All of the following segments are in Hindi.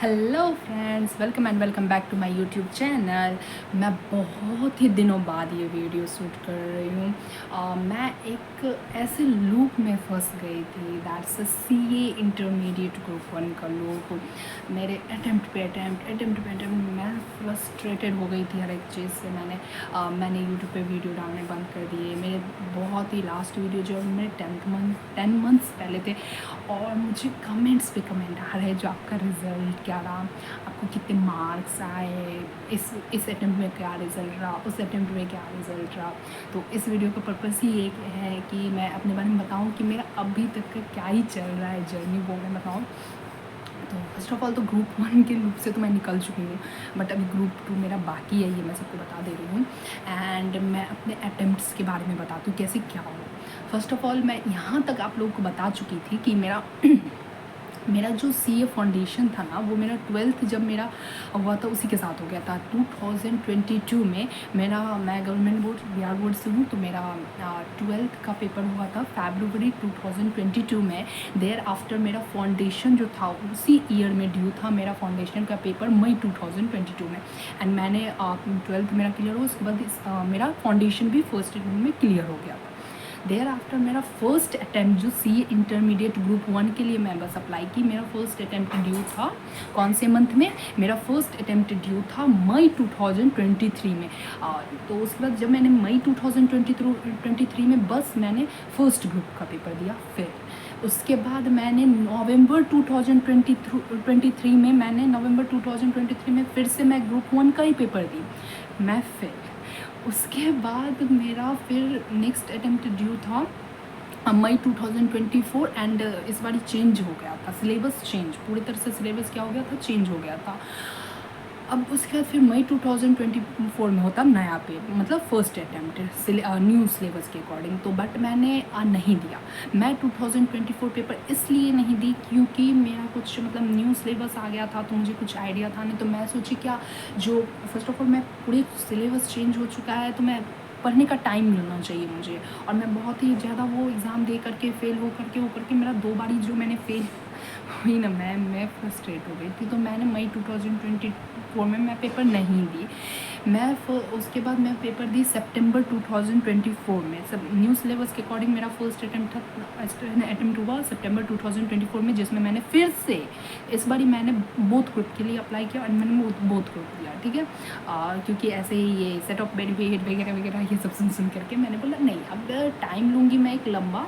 Hello friends, welcome and welcome back to my YouTube channel. मैं बहुत ही दिनों बाद ये वीडियो शूट कर रही हूँ। मैं एक ऐसे लूप में फंस गई थी, that's a CA intermediate group 1 का लूप। मेरे अटेम्प्ट पे अटेम्प्ट मैं फ्रस्ट्रेटेड हो गई थी हर एक चीज़ से। मैंने यूट्यूब पे वीडियो डालने बंद कर दिए। मेरे बहुत ही लास्ट वीडियो जो मेरे 10 मंथ्स पहले थे, और मुझे कमेंट्स पे कमेंट आ रहे हैं जो आपका रिज़ल्ट क्या रहा, आपको कितने मार्क्स आए, इस अटेम्प्ट में क्या रिज़ल्ट रहा, उस अटेम्प्ट में क्या रिज़ल्ट रहा। तो इस वीडियो का पर्पस ही एक है कि मैं अपने बारे में बताऊं कि मेरा अभी तक का क्या ही चल रहा है जर्नी, वो मैं बताऊँ। तो फर्स्ट ऑफ ऑल तो ग्रुप 1 के लूप से तो मैं निकल चुकी हूँ, बट अभी ग्रुप 2 मेरा बाकी है, ये मैं सबको बता दे रही हूँ। एंड मैं अपने अटेम्प्ट्स के बारे में बताती हूँ कैसे क्या हो। फर्स्ट ऑफ ऑल मैं यहाँ तक आप लोगों को बता चुकी थी कि मेरा जो सीए फाउंडेशन था ना, वो मेरा 12th जब मेरा हुआ था उसी के साथ हो गया था 2022 में। मैं गवर्नमेंट बोर्ड बिहार बोर्ड से हूँ, तो मेरा 12th का पेपर हुआ था फरवरी 2022 में। देयर आफ्टर मेरा फाउंडेशन जो था उसी ईयर में ड्यू था मेरा फाउंडेशन का पेपर मई 2022 में। एंड मैंने 12th मेरा क्लियर हुआ, उसके बाद मेरा फाउंडेशन भी फर्स्ट अटेम्प्ट में क्लियर हो गया था। देयर आफ्टर मेरा फर्स्ट अटैम्प्ट जो सी इंटरमीडिएट ग्रुप 1 के लिए मैं बस अप्लाई की, मेरा फर्स्ट अटैम्प्ट ड्यू था कौन से मंथ में, मेरा फर्स्ट अटैम्प्ट ड्यू था मई 2023 में। तो उसके बाद जब मैंने मई 2023 में बस मैंने फर्स्ट ग्रुप का पेपर दिया। फिर उसके बाद मैंने नवंबर 2023 में फिर से मैं ग्रुप 1 का ही पेपर दी, मैं फेल। उसके बाद मेरा फिर नेक्स्ट अटेम्प्ट ड्यू था मई 2024। एंड इस बार चेंज हो गया था सिलेबस, चेंज पूरी तरह से सिलेबस क्या हो गया था, चेंज हो गया था। अब उसके बाद फिर मई 2024 में होता नया मतलब फर्स्ट अटैम्प्ट न्यू सिलेबस के अकॉर्डिंग। तो बट मैंने नहीं दिया। मैं 2024 पेपर इसलिए नहीं दी क्योंकि मेरा कुछ मतलब न्यू सिलेबस आ गया था, तो मुझे कुछ आइडिया था नहीं। तो मैं सोची क्या जो फर्स्ट ऑफ ऑल मैं पूरे सिलेबस चेंज हो चुका है, तो मैं पढ़ने का टाइम लेना चाहिए मुझे। और मैं बहुत ही ज़्यादा वो एग्ज़ाम दे करके फेल हो करके मेरा 2 बारी जो मैंने फेल हुई ना, मैं फ्रस्ट्रेट हो गई थी। तो मैंने मई 2024 में मैं पेपर नहीं दी। उसके बाद मैं पेपर दी सितंबर 2024 में। सब न्यू सिलेबस के अकॉर्डिंग मेरा फर्स्ट अटैम्प्ट हुआ सितंबर 2024 में, जिसमें मैंने फिर से इस बारी मैंने बोथ ग्रुप के लिए अप्लाई किया और मैंने बोथ ग्रुप दिया, ठीक है। क्योंकि ऐसे ही ये सेट ऑफ बेनिफिट वगैरह वगैरह ये सब सुन करके मैंने बोला नहीं, अब टाइम लूँगी मैं एक लंबा,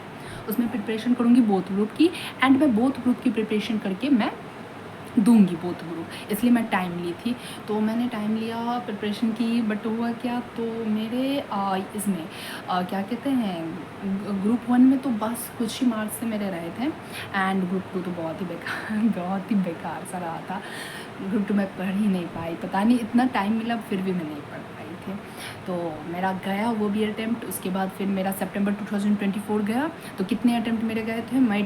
उसमें प्रिपरेशन करूँगी बोथ ग्रुप की। एंड मैं बोथ ग्रुप की प्रिपरेशन करके मैं दूंगी बोथ ग्रुप, इसलिए मैं टाइम ली थी। तो मैंने टाइम लिया, प्रिपरेशन की, बट हुआ क्या, तो मेरे इसमें क्या कहते हैं ग्रुप 1 में तो बस कुछ ही मार्क्स से मेरे रहे थे। एंड ग्रुप 2 तो बहुत ही बेकार बहुत ही बेकार सा रहा था। ग्रुप 2 मैं पढ़ ही नहीं पाई, पता नहीं इतना टाइम मिला फिर भी मैं नहीं पढ़ पाई थी। तो मेरा गया वो भी अटैम्प्ट। उसके बाद फिर मेरा सितंबर 2024 गया। तो कितने अटैम्प्ट मेरे गए थे, मई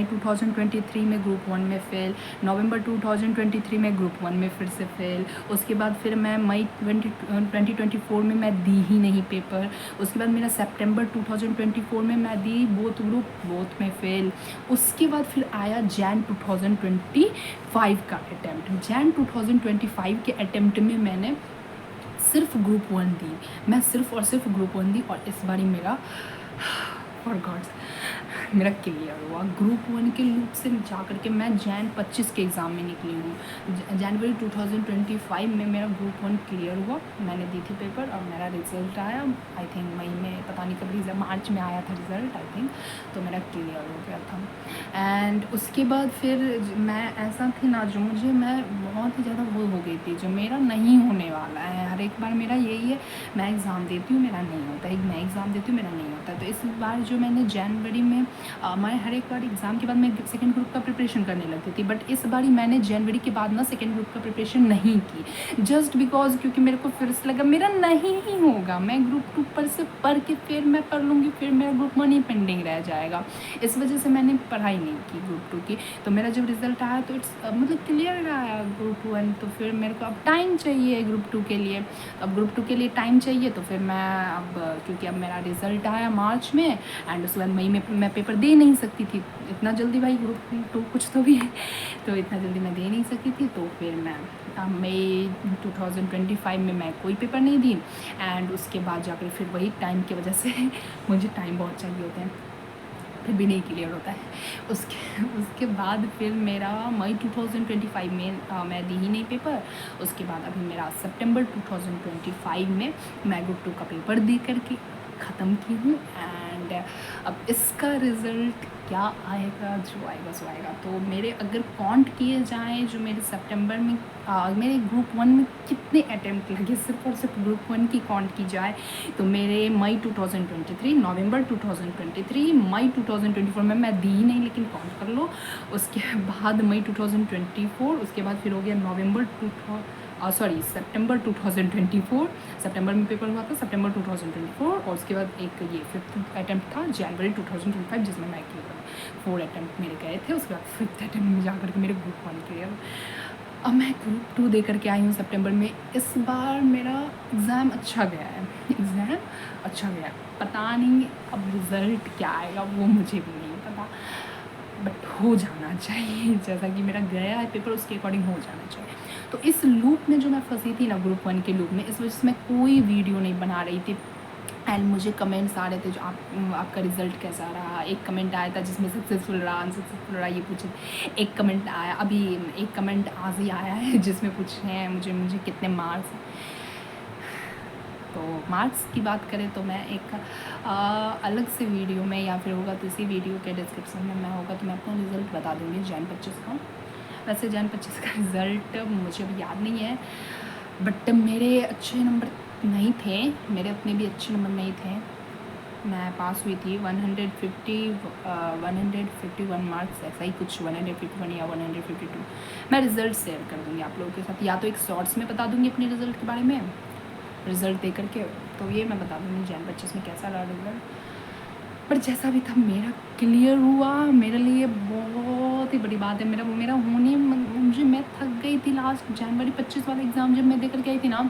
2023 में ग्रुप 1 में फेल, नवंबर 2023 में ग्रुप 1 में फिर से फेल। उसके बाद फिर मैं मई 2024 में मैं दी ही नहीं पेपर। उसके बाद मेरा सितंबर 2024 में मैं दी बोथ ग्रुप, बोथ में फेल। उसके बाद फिर आया जैन 2025 का अटैम्प्ट। जैन 2025 के अटैम्प्ट में मैंने सिर्फ ग्रुप 1 दी, मैं सिर्फ और सिर्फ ग्रुप 1 दी। और इस बारी मेरा फॉर गॉड्स मेरा क्लियर हुआ ग्रुप 1 के लूप से जा करके। मैं जैन 25 के एग्ज़ाम में निकली हूँ। जनवरी 2025 में मेरा ग्रुप 1 क्लियर हुआ, मैंने दी थी पेपर और मेरा रिज़ल्ट आया आई थिंक मई में, पता नहीं कब रिजल्ट, मार्च में आया था रिज़ल्ट आई थिंक। तो मेरा क्लियर हो गया था। एंड उसके बाद फिर मैं ऐसा थी ना, जो मुझे मैं बहुत ही ज़्यादा वो हो गई थी, जो मेरा नहीं होने वाला है। हर एक बार मेरा यही है, मैं एग्ज़ाम देती हूँ मेरा नहीं होता, मैं एग्ज़ाम देती हूँ मेरा नहीं होता। तो इस बार जो मैंने जनवरी में मैं हर एक बार एग्ज़ाम के बाद मैं सेकेंड ग्रुप का प्रिपरेशन करने लगती थी, बट इस बार मैंने जनवरी के बाद ना सेकेंड ग्रुप का प्रिपरेशन नहीं की, जस्ट बिकॉज क्योंकि मेरे को फिर से लगा मेरा नहीं ही होगा। मैं ग्रुप 2 पर से पढ़ के फिर मैं पढ़ लूँगी, फिर मेरा ग्रुप 1 ही पेंडिंग रह जाएगा। इस वजह से मैंने पढ़ाई नहीं की ग्रुप 2 की। तो मेरा जब रिज़ल्ट आया तो मतलब क्लियर आया ग्रुप 1। तो फिर मेरे को अब टाइम चाहिए ग्रुप 2 के लिए। अब ग्रुप 2 के लिए टाइम चाहिए, तो फिर मैं अब क्योंकि अब मेरा रिज़ल्ट आया मार्च में एंड उसके बाद मई में मैं पेपर पेपर दे नहीं सकती थी इतना जल्दी, भाई ग्रुप 2 कुछ तो भी है, तो इतना जल्दी मैं दे नहीं सकती थी। तो फिर मैं मई 2025 में मैं कोई पेपर नहीं दी। एंड उसके बाद जाकर फिर वही टाइम की वजह से मुझे टाइम बहुत चाहिए होते हैं, फिर भी नहीं क्लियर होता है। उसके बाद फिर मेरा मई 2025 में मैं दी ही नहीं पेपर। उसके बाद अभी मेरा सितंबर 2025 में मैं ग्रुप 2 का पेपर दे करके ख़त्म की हूँ। एंड अब इसका रिज़ल्ट क्या आएगा, जो आएगा सो आएगा। तो मेरे अगर काउंट किए जाएँ जो मेरे सितंबर में मेरे ग्रुप 1 में कितने अटैम्प्ट लगे, सिर्फ और सिर्फ ग्रुप 1 की काउंट की जाए तो मेरे मई 2023, नवंबर 2023, मई 2024 में मैं दी ही नहीं, लेकिन काउंट कर लो। उसके बाद मई 2024, उसके बाद फिर हो गया नवंबर सितंबर 2024, सितंबर में पेपर हुआ था, सितंबर 2024। और उसके बाद एक ये 5th अटैम्प्ट था जनवरी 2025, जिसमें मैं क्लियर 4 अटैम्प्ट मेरे गए थे। उसके बाद 5th अटैम्प्ट में जा करके मेरे ग्रुप 1 क्लियर। अब मैं ग्रुप 2 दे करके आई हूँ सितंबर में। इस बार मेरा एग्ज़ाम अच्छा गया है, पता नहीं अब रिज़ल्ट क्या आएगा वो मुझे भी नहीं पता, बट हो जाना चाहिए जैसा कि मेरा गया है पेपर उसके अकॉर्डिंग हो जाना चाहिए। तो इस लूप में जो मैं फंसी थी ना, ग्रुप 1 के लूप में, इस वजह से मैं कोई वीडियो नहीं बना रही थी। एंड मुझे कमेंट्स आ रहे थे जो आपका रिज़ल्ट कैसा रहा। एक कमेंट आया था जिसमें सक्सेसफुल रहा, अनसक्सेसफुल रहा, ये पूछे। एक कमेंट आया, अभी एक कमेंट आज ही आया है जिसमें पूछे हैं मुझे कितने मार्क्स। तो मार्क्स की बात करें तो मैं एक अलग से वीडियो में, या फिर होगा तो इसी वीडियो के डिस्क्रिप्शन में मैं होगा तो मैं अपना रिज़ल्ट बता दूँगी जैन 25 का। वैसे जैन 25 का रिज़ल्ट मुझे अभी याद नहीं है, बट मेरे अच्छे नंबर नहीं थे, मेरे अपने भी अच्छे नंबर नहीं थे। मैं पास हुई थी 151 मार्क्स, ऐसा ही कुछ, 151 या 152। मैं रिज़ल्ट शेयर कर दूँगी आप लोगों के साथ, या तो एक शॉर्ट्स में बता दूँगी अपने रिज़ल्ट के बारे में, रिज़ल्ट दे करके। तो ये मैं बता दूँगी जैन 25 में कैसा रहा रिज़ल्ट। पर जैसा भी था मेरा क्लियर हुआ, मेरे लिए बहुत ही बड़ी बात है। मेरा होने मैं थक गई थी लास्ट जनवरी 25 वाला एग्ज़ाम जब मैं दे करके आई थी ना।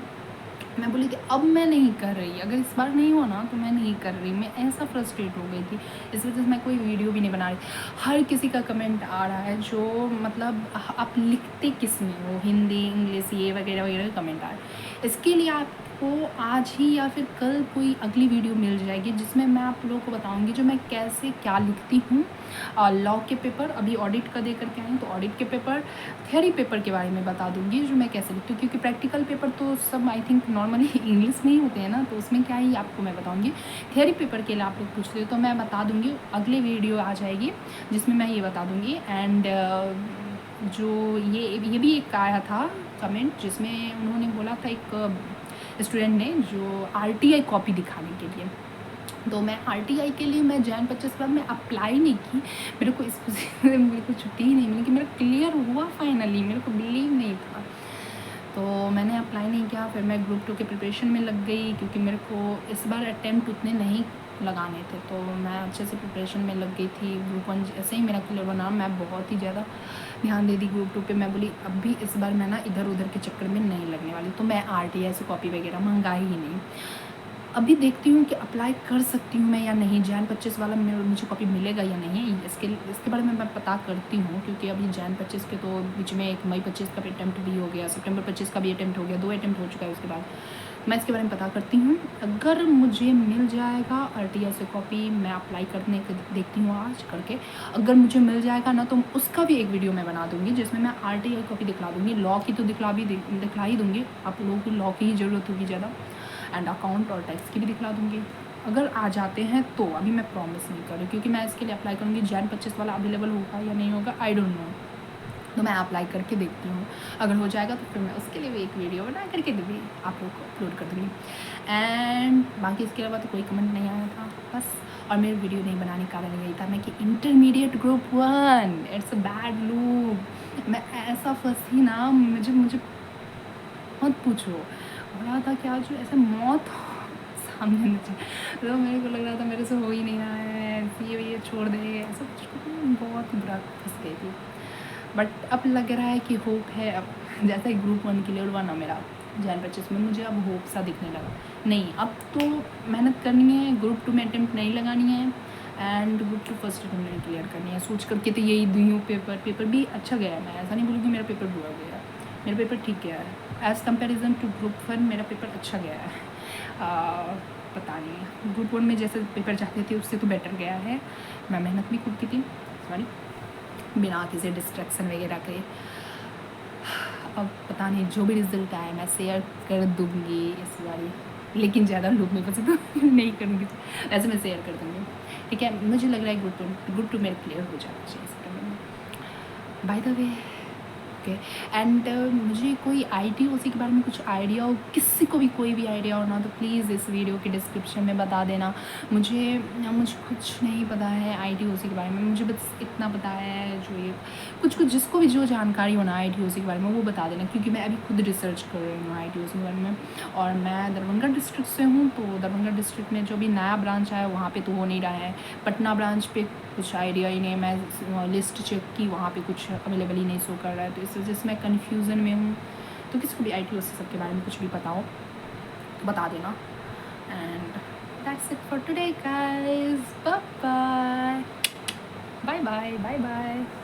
मैं बोली कि अब मैं नहीं कर रही, अगर इस बार नहीं हुआ ना तो मैं नहीं कर रही। मैं ऐसा फ्रस्ट्रेट हो गई थी, इस वजह से मैं कोई वीडियो भी नहीं बना रही। हर किसी का कमेंट आ रहा है जो मतलब आप लिखते किस में हो, हिंदी इंग्लिश ये वगैरह वगैरह कमेंट आ रहे हैं। इसके लिए आपको आज ही या फिर कल कोई अगली वीडियो मिल जाएगी जिसमें मैं आप लोगों को बताऊँगी जो मैं कैसे क्या लिखती हूँ। लॉ के पेपर अभी ऑडिट का दे करके आई हूँ, तो ऑडिट के पेपर, थ्योरी पेपर के बारे में बता दूँगी जो मैं कैसे लिखती हूँ, क्योंकि प्रैक्टिकल पेपर तो सब आई थिंक नॉर्मली इंग्लिश में ही होते हैं ना, तो उसमें क्या ही आपको मैं बताऊँगी। थ्योरी पेपर के लिए आप लोग पूछ रहे हो तो मैं बता दूँगी, अगले वीडियो आ जाएगी जिसमें मैं ये बता दूँगी। एंड जो ये भी एक आया था कमेंट जिसमें उन्होंने बोला था, एक स्टूडेंट ने, जो RTI कॉपी दिखाने के लिए, तो मैं RTI के लिए मैं जैन 25 बाद में अप्लाई नहीं की। मेरे को इस मेरे को छुट्टी ही नहीं मिली कि मेरा क्लियर हुआ फाइनली, मेरे को बिलीव नहीं था, तो मैंने अप्लाई नहीं किया। फिर मैं ग्रुप 2 के प्रिपरेशन में लग गई, क्योंकि मेरे को इस बार अटैम्प्ट उतने नहीं लगाने थे, तो मैं अच्छे से प्रिपरेशन में लग गई थी। ग्रुप 1 ऐसे ही मेरा क्लियर बना, मैं बहुत ही ज़्यादा ध्यान दे दी ग्रुप 2 पे। मैं बोली अब भी इस बार मैं ना इधर उधर के चक्कर में नहीं लगने वाली, तो मैं RTI से कॉपी वगैरह मंगाई ही नहीं। अभी देखती हूँ कि अप्लाई कर सकती हूँ मैं या नहीं, जैन 25 वाला मुझे कॉपी मिलेगा या नहीं, इसके बारे में मैं पता करती हूँ। क्योंकि अभी जैन 25 के तो बीच में एक मई 25 का भी अटैम्प्ट भी हो गया, सितंबर 25 का भी अटैम्प्ट हो गया, 2 अटैम्प्ट हो चुका है। उसके बाद मैं इसके बारे में पता करती हूँ। अगर मुझे मिल जाएगा RTI से कॉपी, मैं अप्लाई करने के देखती हूँ आज करके। अगर मुझे मिल जाएगा ना तो उसका भी एक वीडियो मैं बना दूँगी जिसमें मैं RTI कॉपी दिखला दूँगी। लॉ की तो दिखला ही दूँगी, आप लोगों को लॉ की ही ज़रूरत होगी ज़्यादा, एंड अकाउंट और टैक्स की भी दिखला दूँगी अगर आ जाते हैं तो। अभी मैं प्रॉमिस नहीं कर रही, क्योंकि मैं इसके लिए अप्लाई करूँगी। जैन 25 वाला अवेलेबल होगा या नहीं होगा, आई डोंट नो, तो मैं अप्लाई करके देखती हूँ। अगर हो जाएगा तो फिर मैं उसके लिए भी एक वीडियो बना करके भी आप लोग को अपलोड कर दूँगी। एंड बाकी इसके अलावा तो कोई कमेंट नहीं आया था बस। और मेरी वीडियो नहीं बनाने का कारण यही था मैं कि intermediate group 1 it's a bad loop. मैं ऐसा फंसी ना, मुझे मत पूछो, हो रहा था क्या जो ऐसे मौत सामने नीचे, तो मेरे को लग रहा था मेरे से हो ही नहीं रहा है, ये छोड़ दे, ऐसा कुछ बहुत बुरा फंस गई थी। बट अब लग रहा है कि होप है। अब जैसा ही ग्रुप 1 क्लियर हुआ ना मेरा जैन 25 में, मुझे अब होप सा दिखने लगा। नहीं, अब तो मेहनत करनी है, ग्रुप 2 में अटैम्प्ट नहीं लगानी है। एंड ग्रुप 2 फर्स्ट अटेम्प्ट मैंने क्लियर करनी है सोच करके, तो यही दी हूँ पेपर भी अच्छा गया है। मैं ऐसा नहीं बोलूँगी मेरा पेपर बुरा गया है, मेरा पेपर ठीक गया है। एज़ कंपेरिजन टू ग्रुप 1 मेरा पेपर अच्छा गया है। पता नहीं, ग्रुप 1 में जैसे पेपर चाहते थे उससे तो बेटर गया है। मैं मेहनत भी खूब की थी, सॉरी, बिना किसी डिस्ट्रैक्शन वगैरह के। अब पता नहीं जो भी रिज़ल्ट आए मैं शेयर कर दूँगी इस बारी, लेकिन ज़्यादा लोग में फंसे तो नहीं करूँगी, ऐसे मैं शेयर कर दूँगी, ठीक है। मुझे लग रहा है ग्रुप टू मेरे क्लियर हो जाना चाहिए इस टाइम में, by the way. Okay, and मुझे कोई ITOC के बारे में कुछ आइडिया हो, किसी को भी कोई भी आइडिया हो ना, तो प्लीज़ इस वीडियो के डिस्क्रिप्शन में बता देना। मुझे कुछ नहीं पता है ITOC के बारे में, मुझे बस इतना पता है जो ये कुछ जिसको भी जो जानकारी हो ना ITOC के बारे में वो बता देना, क्योंकि मैं अभी खुद रिसर्च कर रही हूँ ITOC के बारे में। और मैं दरभंगा डिस्ट्रिक्ट से हूँ, तो दरभंगा डिस्ट्रिक्ट में जो भी नया ब्रांच आया वहाँ पे तो हो नहीं रहा है। पटना ब्रांच पे कुछ आइडिया ही नहीं, मैं लिस्ट चेक की वहाँ पे कुछ अवेलेबल ही नहीं शो कर रहा है, तो इस वजह से मैं कन्फ्यूज़न में हूँ। तो किसी को भी ITOC सबके बारे में कुछ भी पता हो तो बता देना। And that's it for today guys, bye bye bye bye bye bye.